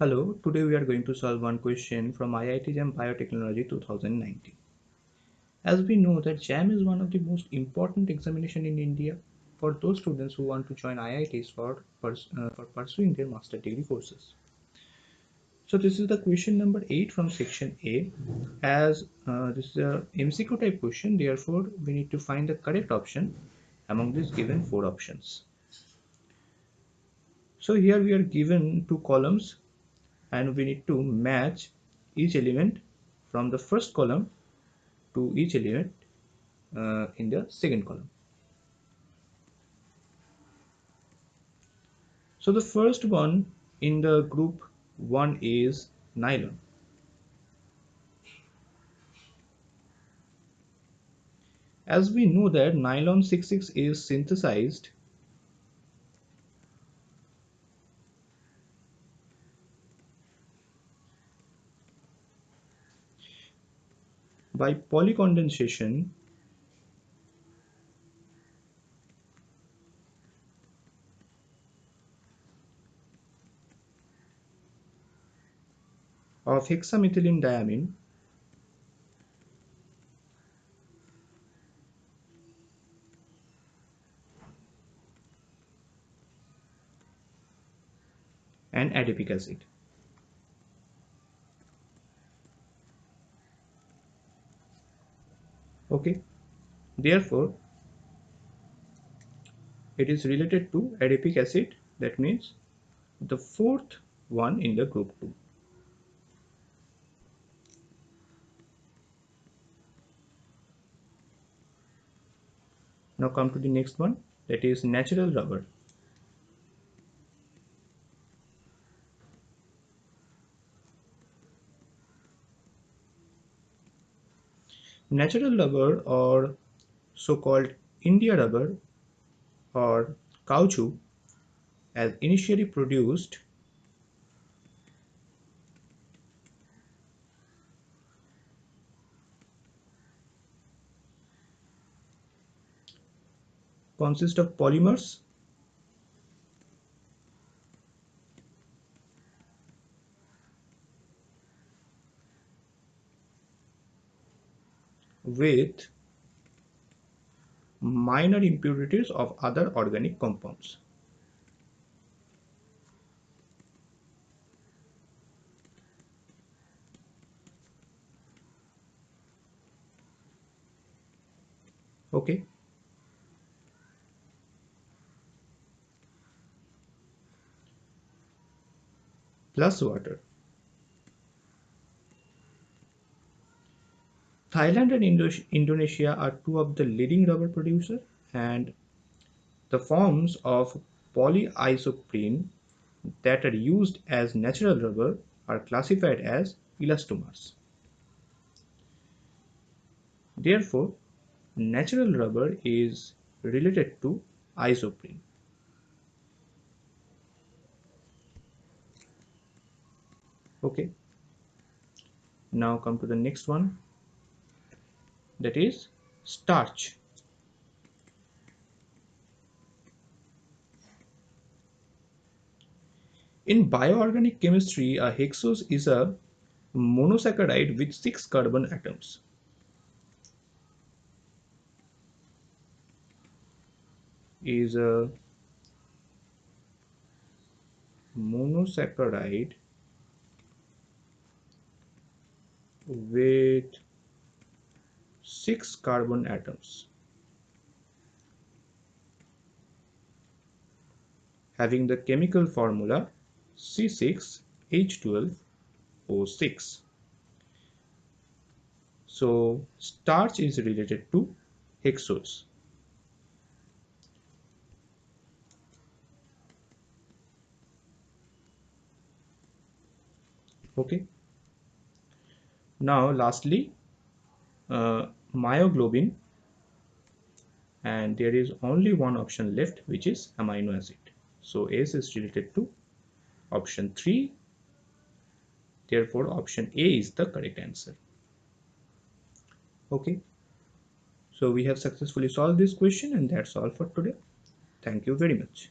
Hello, today we are going to solve one question from IIT JAM Biotechnology 2019. As we know that JAM is one of the most important examination in India for those students who want to join IITs for pursuing their master degree courses. So this is the question number 8 from section A. As this is a MCQ type question, therefore we need to find the correct option among these given 4 options. So here we are given 2 columns and we need to match each element from the first column to each element in the second column. So the first one in the group 1 is nylon. As we know that nylon 66 is synthesized by polycondensation of hexamethylene and adipic acid. Okay, therefore it is related to adipic acid, that means the fourth one in the group 2. Now come to the next one, that is natural rubber. Natural rubber or so-called India rubber or caoutchouc as initially produced consists of polymers with minor impurities of other organic compounds. Okay. Plus water. Thailand and Indonesia are two of the leading rubber producers, and the forms of polyisoprene that are used as natural rubber are classified as elastomers. Therefore, natural rubber is related to isoprene. Okay. Now come to the next one, that is starch. In bioorganic chemistry, a hexose is a monosaccharide with 6 carbon atoms. Is a monosaccharide with 6 carbon atoms having the chemical formula C6H12O6. So starch is related to hexose. Okay. Now lastly, myoglobin, and there is only one option left, which is amino acid. So S is related to option 3. Therefore, option A is the correct answer. Okay. So we have successfully solved this question, and that's all for today. Thank you very much.